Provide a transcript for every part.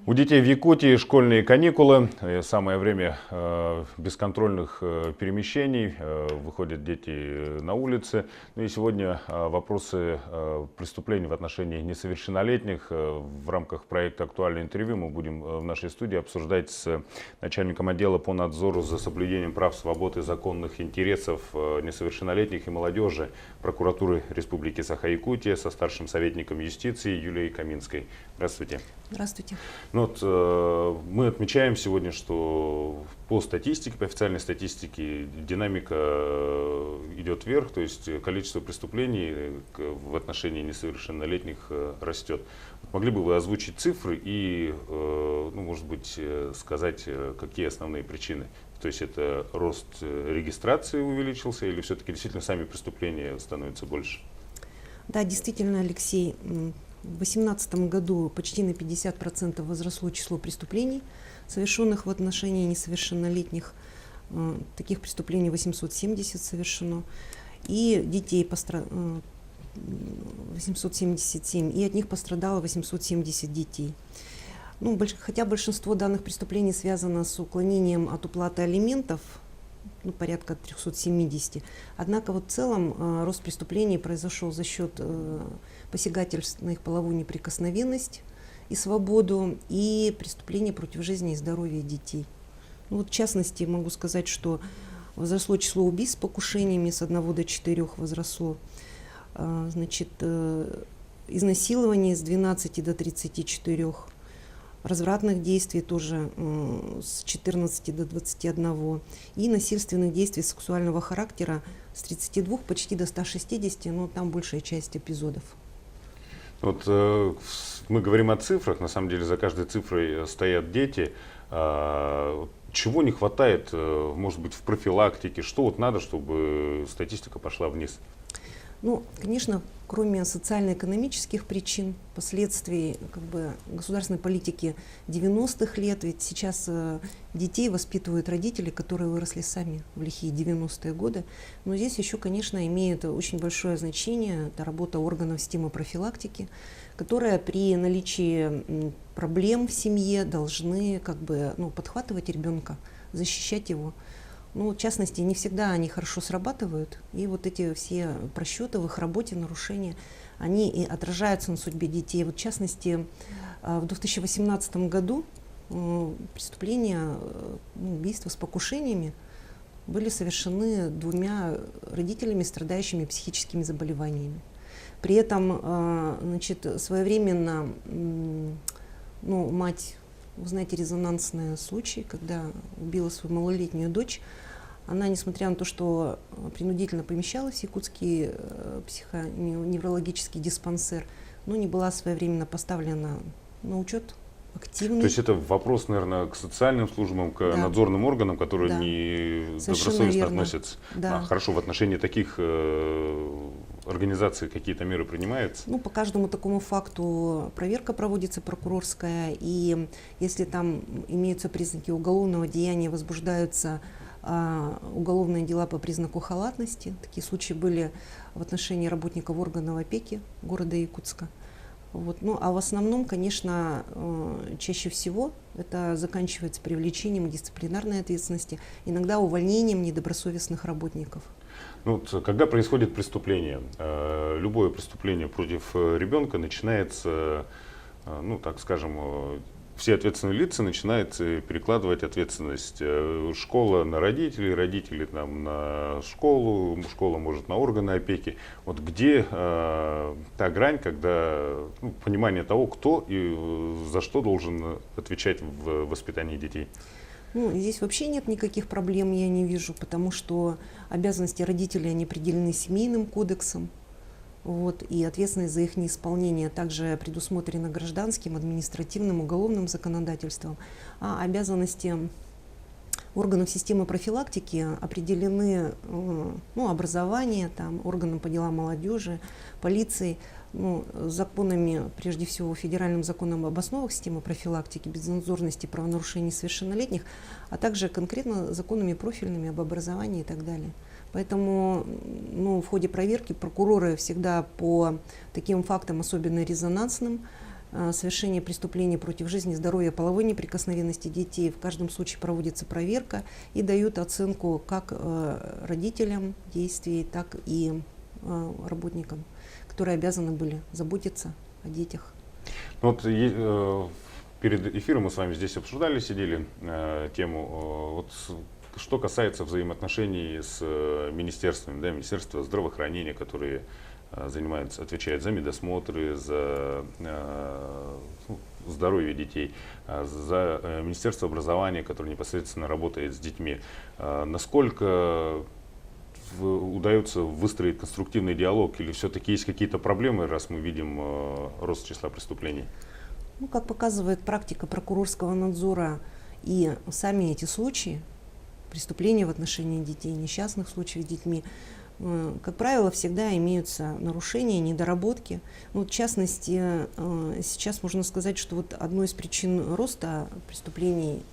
У детей в Якутии школьные каникулы, самое время бесконтрольных перемещений, выходят дети на улицы. Ну и сегодня вопросы преступлений в отношении несовершеннолетних. В рамках проекта «Актуальное интервью» мы будем в нашей студии обсуждать с начальником отдела по надзору за соблюдением прав, свобод и законных интересов несовершеннолетних и молодежи прокуратуры Республики Саха-Якутия со старшим советником юстиции Юлией Каминской. Здравствуйте. Здравствуйте. Ну вот, мы отмечаем сегодня, что по статистике, по официальной статистике, динамика идет вверх, то есть количество преступлений в отношении несовершеннолетних растет. Могли бы вы озвучить цифры и, ну, может быть, сказать, какие основные причины? То есть это рост регистрации увеличился или все-таки действительно сами преступления становятся больше? Да, действительно, Алексей. В 2018 году почти на 50% возросло число преступлений, совершенных в отношении несовершеннолетних. Таких преступлений 870 совершено. И детей 877, и от них пострадало 870 детей. Ну, хотя большинство данных преступлений связано с уклонением от уплаты алиментов, ну, порядка 370. Однако вот в целом рост преступлений произошел за счет посягательств на их половую неприкосновенность и свободу, и преступлений против жизни и здоровья детей. Ну, вот в частности, могу сказать, что возросло число убийств с покушениями с 1 до 4 возросло. Значит, изнасилований с 12 до 34. Развратных действий тоже с 14 до 21, и насильственных действий сексуального характера с 32 почти до 160, но там большая часть эпизодов. Вот мы говорим о цифрах, на самом деле за каждой цифрой стоят дети. Чего не хватает, может быть, в профилактике? Что вот надо, чтобы статистика пошла вниз? Ну, конечно, кроме социально-экономических причин, последствий государственной политики 90-х лет, ведь сейчас детей воспитывают родители, которые выросли сами в лихие 90-е годы. Но здесь еще, конечно, имеет очень большое значение это работа органов системы профилактики, которая при наличии проблем в семье должны подхватывать ребенка, защищать его. Ну, в частности, не всегда они хорошо срабатывают, и вот эти все просчеты в их работе, нарушения, они и отражаются на судьбе детей. Вот, в частности, в 2018 году преступления, убийства с покушениями были совершены 2 родителями, страдающими психическими заболеваниями. При этом, своевременно, мать, вы знаете, резонансные случаи, когда убила свою малолетнюю дочь. Она, несмотря на то, что принудительно помещалась в якутский психоневрологический диспансер, но не была своевременно поставлена на учет активный. То есть это вопрос, наверное, к социальным службам, к надзорным органам, которые не добросовестно относятся. Да. Хорошо, в отношении таких организаций какие-то меры принимаются? Ну, по каждому такому факту проверка проводится прокурорская, и если там имеются признаки уголовного деяния, возбуждаются уголовные дела по признаку халатности. Такие случаи были в отношении работников органов опеки города Якутска. Вот. Ну, а в основном, конечно, чаще всего это заканчивается привлечением дисциплинарной ответственности, иногда увольнением недобросовестных работников. Ну, когда происходит преступление, любое преступление против ребенка начинается, ну, так скажем, все ответственные лица начинают перекладывать ответственность. Школа на родителей, родители там, на школу, школа может на органы опеки. Вот где та грань, когда понимание того, кто и за что должен отвечать в воспитании детей? Ну, здесь вообще нет никаких проблем, я не вижу, потому что обязанности родителей они определены семейным кодексом. Вот, и ответственность за их неисполнение также предусмотрена гражданским, административным, уголовным законодательством. А обязанности органов системы профилактики определены образованием, органам по делам молодежи, полицией, законами, прежде всего федеральным законом об основах системы профилактики, безнадзорности, правонарушений несовершеннолетних, а также конкретно законами профильными об образовании и так далее. Поэтому в ходе проверки прокуроры всегда по таким фактам, особенно резонансным, совершения преступлений против жизни, здоровья, половой неприкосновенности детей. В каждом случае проводится проверка и дают оценку как родителям действий, так и работникам, которые обязаны были заботиться о детях. Вот перед эфиром мы с вами здесь обсуждали, сидели тему. Вот что касается взаимоотношений с министерствами, да, Министерство здравоохранения, которые отвечает за медосмотры, за здоровье детей, за Министерство образования, которое непосредственно работает с детьми. Насколько удается выстроить конструктивный диалог, или все-таки есть какие-то проблемы, раз мы видим рост числа преступлений? Ну, как показывает практика прокурорского надзора и сами эти случаи, преступления в отношении детей, несчастных случаев с детьми, как правило, всегда имеются нарушения, недоработки. Ну, в частности, сейчас можно сказать, что вот одной из причин роста преступлений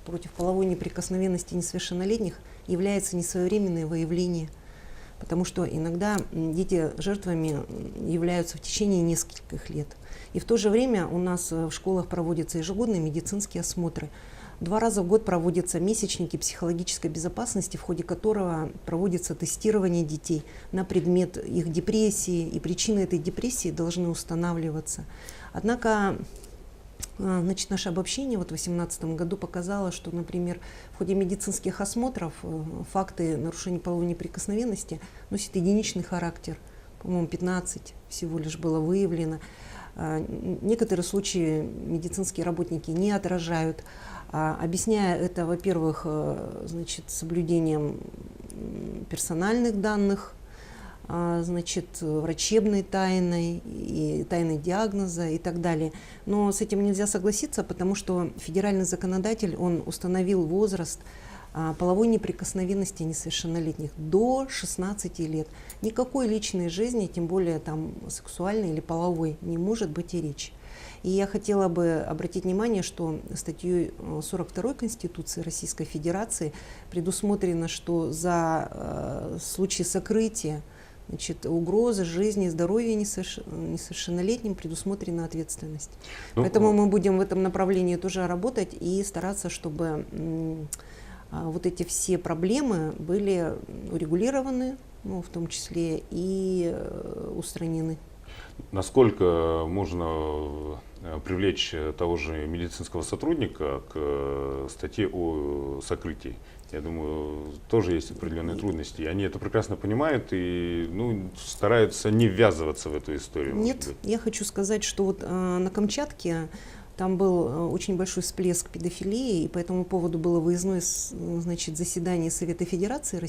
против половой неприкосновенности несовершеннолетних является несвоевременное выявление. Потому что иногда дети жертвами являются в течение нескольких лет. И в то же время у нас в школах проводятся ежегодные медицинские осмотры. 2 раза в год проводятся месячники психологической безопасности, в ходе которого проводится тестирование детей на предмет их депрессии, и причины этой депрессии должны устанавливаться. Однако, наше обобщение в 2018 году показало, что, например, в ходе медицинских осмотров факты нарушений половой неприкосновенности носят единичный характер. По-моему, 15 всего лишь было выявлено. Некоторые случаи медицинские работники не отражают, объясняя это, во-первых, соблюдением персональных данных, врачебной тайной и тайной диагноза и так далее. Но с этим нельзя согласиться, потому что федеральный законодатель, он установил возраст половой неприкосновенности несовершеннолетних до 16 лет. Никакой личной жизни, тем более там сексуальной или половой, не может быть и речи. И я хотела бы обратить внимание, что статьей 42 Конституции Российской Федерации предусмотрено, что за случаи сокрытия, угрозы жизни и здоровья несовершеннолетним предусмотрена ответственность. Поэтому мы будем в этом направлении тоже работать и стараться, чтобы вот эти все проблемы были урегулированы, в том числе и устранены. Насколько можно привлечь того же медицинского сотрудника к статье о сокрытии? Я думаю, тоже есть определенные трудности. Они это прекрасно понимают и стараются не ввязываться в эту историю. Нет, я хочу сказать, что вот на Камчатке там был очень большой всплеск педофилии, и по этому поводу было выездное заседание Совета Федерации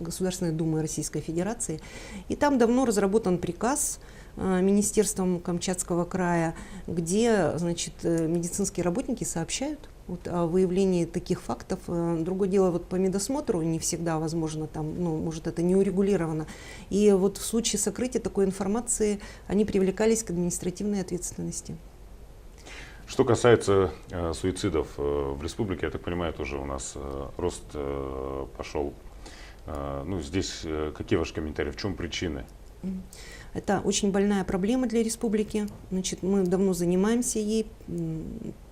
Государственной Думы Российской Федерации. И там давно разработан приказ Министерством Камчатского края, где медицинские работники сообщают о выявлении таких фактов. Другое дело, по медосмотру не всегда возможно, может это не урегулировано. И в случае сокрытия такой информации они привлекались к административной ответственности. Что касается суицидов в республике, я так понимаю, тоже у нас рост пошел. Здесь какие ваши комментарии? В чем причины? Это очень больная проблема для республики. Мы давно занимаемся ей.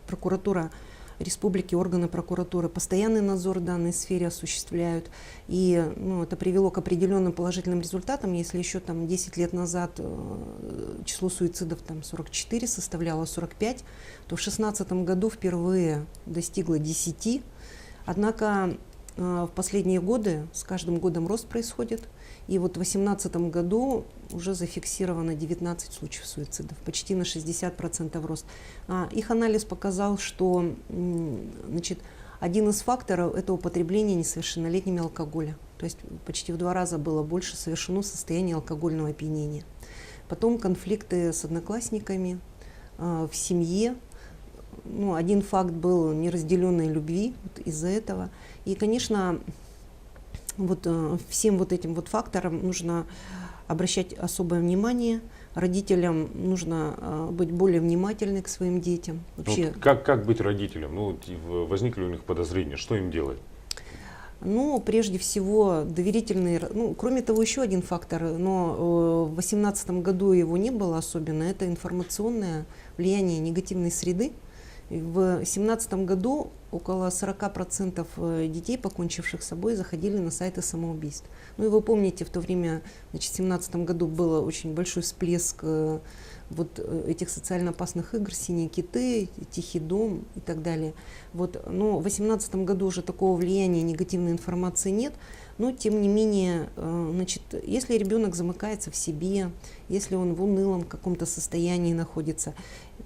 Прокуратура республики, органы прокуратуры постоянный надзор в данной сфере осуществляют. И это привело к определенным положительным результатам. Если еще 10 лет назад число суицидов 44 составляло 45, то в 2016 году впервые достигло 10. Однако в последние годы с каждым годом рост происходит. И в 2018 году уже зафиксировано 19 случаев суицидов, почти на 60% рост. Их анализ показал, что один из факторов – это употребление несовершеннолетними алкоголя. То есть почти в 2 раза было больше совершено в состоянии алкогольного опьянения. Потом конфликты с одноклассниками, в семье. Один факт был неразделенной любви из-за этого. И, конечно, всем этим факторам нужно обращать особое внимание. Родителям нужно быть более внимательны к своим детям. Вообще, как быть родителям? Возникли у них подозрения, что им делать? Ну, прежде всего, доверительный, ну, кроме того, еще один фактор, но в 2018 году его не было особенно, это информационное влияние негативной среды. В 2017 году около 40% детей, покончивших с собой, заходили на сайты самоубийств. Ну и вы помните, в то время, значит, в 2017 году был очень большой всплеск вот этих социально опасных игр, «Синие киты», «Тихий дом» и так далее. Вот, но в 2018 году уже такого влияния негативной информации нет, но тем не менее, значит, если ребенок замыкается в себе, если он в унылом каком-то состоянии находится,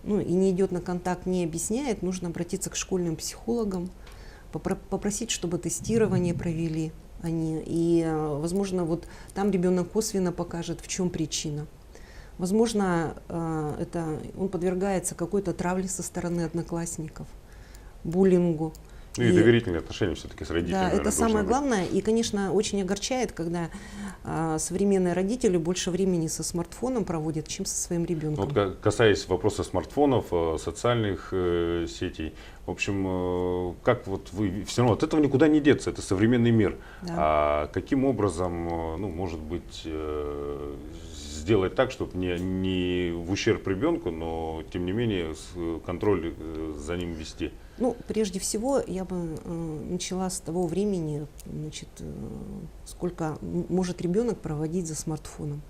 ну, и не идет на контакт, не объясняет, нужно обратиться к школьным психологам, попросить, чтобы тестирование провели они, и, возможно, вот там ребенок косвенно покажет, в чем причина. Возможно, он подвергается какой-то травле со стороны одноклассников, буллингу. Ну и доверительные отношения все-таки с родителями. Да, наверное, это самое быть. главное. И, конечно, очень огорчает, когда современные родители больше времени со смартфоном проводят, чем со своим ребенком. Вот, касаясь вопроса смартфонов, социальных сетей, в общем, как вот вы, все равно от этого никуда не деться, это современный мир. Да. А каким образом, ну, может быть, сделать так, чтобы не в ущерб ребенку, но тем не менее контроль за ним вести? Ну, прежде всего, я бы начала с того времени, значит, сколько может ребенок проводить за смартфоном.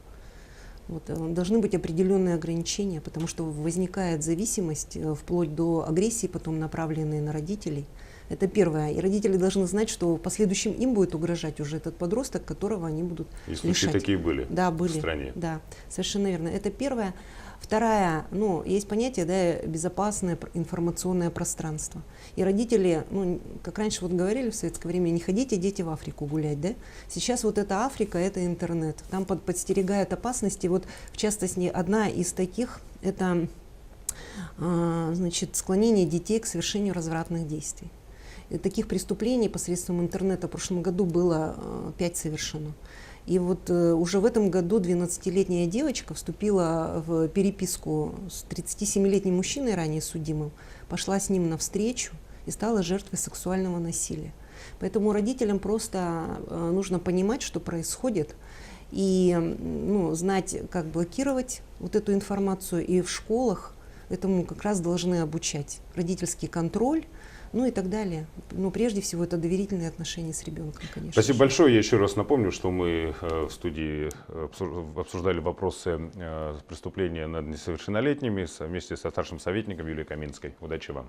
Вот, должны быть определенные ограничения, потому что возникает зависимость, вплоть до агрессии, потом направленной на родителей. Это первое. И родители должны знать, что в последующем им будет угрожать уже этот подросток, которого они будут И лишать. случаи такие были, да, были в стране. Да, совершенно верно. Это первое. Вторая, ну, есть понятие, да, безопасное информационное пространство. И родители, ну, как раньше вот говорили в советское время, не ходите, дети, в Африку гулять, да? Сейчас вот это Африка, это интернет. Там подстерегают опасности. Вот, в частности, одна из таких, это, значит, склонение детей к совершению развратных действий. И таких преступлений посредством интернета в прошлом году было 5 совершено. И вот уже в этом году 12-летняя девочка вступила в переписку с 37-летним мужчиной, ранее судимым, пошла с ним навстречу и стала жертвой сексуального насилия. Поэтому родителям просто нужно понимать, что происходит, и, ну, знать, как блокировать вот эту информацию. И в школах этому как раз должны обучать. Родительский контроль, ну и так далее. Но прежде всего это доверительные отношения с ребенком, конечно. Спасибо большое. Я еще раз напомню, что мы в студии обсуждали вопросы преступления над несовершеннолетними вместе со старшим советником Юлией Каминской. Удачи вам.